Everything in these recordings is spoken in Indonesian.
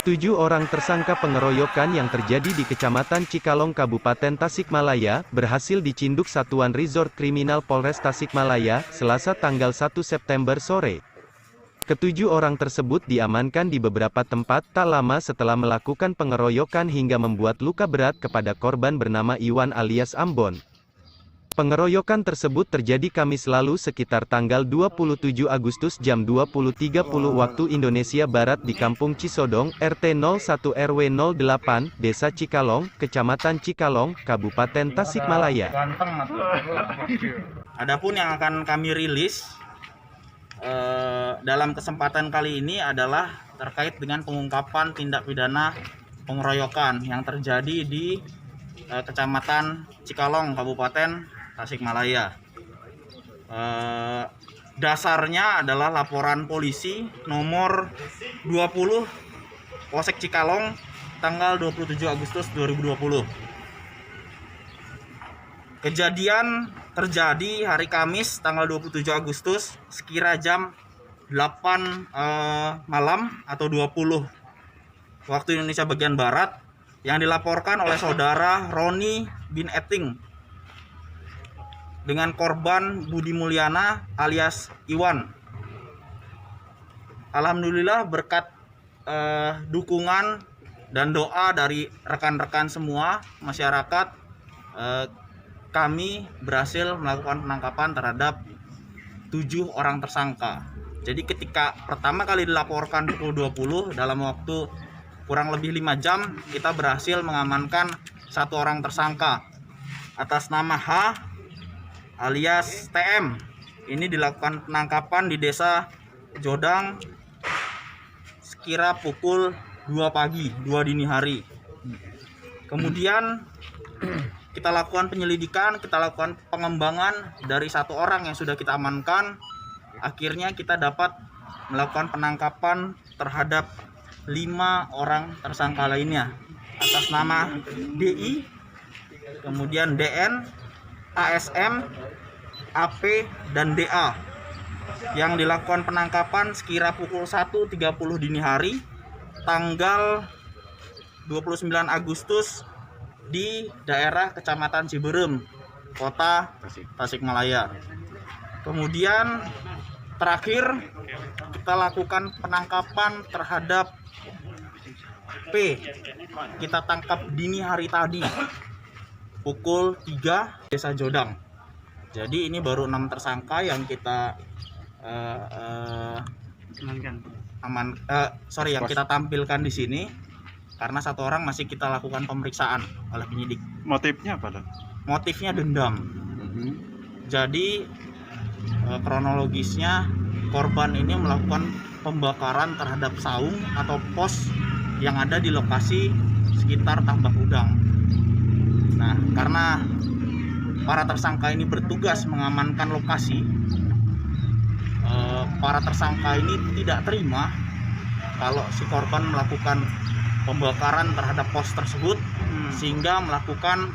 Ketujuh orang tersangka pengeroyokan yang terjadi di Kecamatan Cikalong Kabupaten Tasikmalaya, berhasil dicinduk Satuan Resort Kriminal Polres Tasikmalaya, Selasa tanggal 1 September sore. Ketujuh orang tersebut diamankan di beberapa tempat tak lama setelah melakukan pengeroyokan hingga membuat luka berat kepada korban bernama Iwan alias Ambon. Pengeroyokan tersebut terjadi Kamis lalu sekitar tanggal 27 Agustus jam 20.30 waktu Indonesia Barat di Kampung Cisodong, RT 01 RW 08, Desa Cikalong, Kecamatan Cikalong, Kabupaten Tasikmalaya. Adapun yang akan kami rilis dalam kesempatan kali ini adalah terkait dengan pengungkapan tindak pidana pengeroyokan yang terjadi di Kecamatan Cikalong, Kabupaten Tasikmalaya. Dasarnya adalah laporan polisi nomor 20 Polsek Cikalong tanggal 27 Agustus 2020. Kejadian terjadi hari Kamis tanggal 27 Agustus sekira jam 8 malam atau 20 waktu Indonesia bagian Barat, yang dilaporkan oleh saudara Roni bin Eting dengan korban Budi Mulyana alias Iwan. Alhamdulillah berkat dukungan dan doa dari rekan-rekan semua masyarakat, kami berhasil melakukan penangkapan terhadap 7 orang tersangka. Jadi ketika pertama kali dilaporkan pukul 20, dalam waktu kurang lebih 5 jam kita berhasil mengamankan 1 orang tersangka atas nama H alias TM. Ini dilakukan penangkapan di Desa Jodang sekira pukul 2 pagi, 2 dini hari. Kemudian kita lakukan penyelidikan, kita lakukan pengembangan dari 1 orang yang sudah kita amankan. Akhirnya kita dapat melakukan penangkapan terhadap 5 orang tersangka lainnya atas nama DI, kemudian DN, ASM, AP, dan DA, yang dilakukan penangkapan sekira pukul 1.30 dini hari tanggal 29 Agustus di daerah Kecamatan Ciberem, Kota Tasikmalaya. Kemudian terakhir kita lakukan penangkapan terhadap P. Kita tangkap dini hari tadi pukul 3 Desa Jodang. Jadi ini baru 6 tersangka yang kita yang kita tampilkan di sini, karena 1 orang masih kita lakukan pemeriksaan oleh penyidik. Motifnya apa, Dok? Motifnya dendam. Jadi kronologisnya korban ini melakukan pembakaran terhadap saung atau pos yang ada di lokasi sekitar tambak udang. Nah, karena para tersangka ini bertugas mengamankan lokasi, para tersangka ini tidak terima kalau si korban melakukan pembakaran terhadap pos tersebut, sehingga melakukan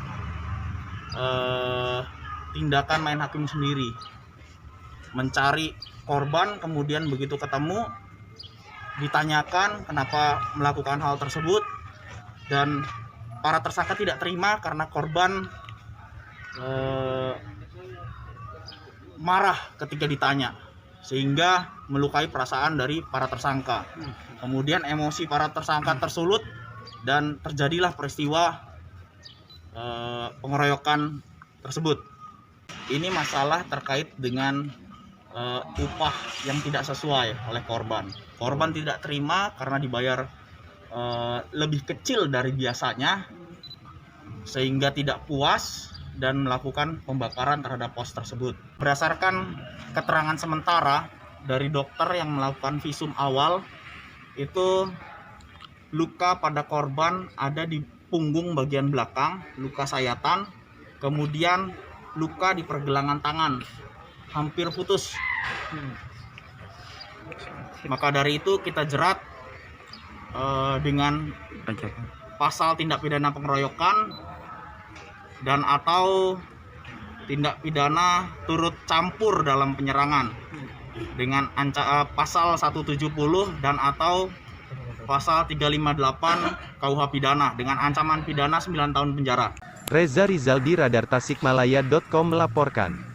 tindakan main hakim sendiri, mencari korban. Kemudian begitu ketemu ditanyakan kenapa melakukan hal tersebut, dan para tersangka tidak terima karena korban marah ketika ditanya, sehingga melukai perasaan dari para tersangka. Kemudian emosi para tersangka tersulut dan terjadilah peristiwa pengeroyokan tersebut. Ini masalah terkait dengan upah yang tidak sesuai oleh korban. Korban tidak terima karena dibayar lebih kecil dari biasanya, sehingga tidak puas dan melakukan pembakaran terhadap pos tersebut. Berdasarkan keterangan sementara dari dokter yang melakukan visum awal, itu luka pada korban ada di punggung bagian belakang, luka sayatan, kemudian luka di pergelangan tangan, hampir putus. Maka dari itu kita jerat dengan pasal tindak pidana pengeroyokan dan atau tindak pidana turut campur dalam penyerangan dengan pasal 170 dan atau pasal 358 KUH pidana dengan ancaman pidana 9 tahun penjara. Reza Rizaldi, Radar Tasikmalaya.com melaporkan.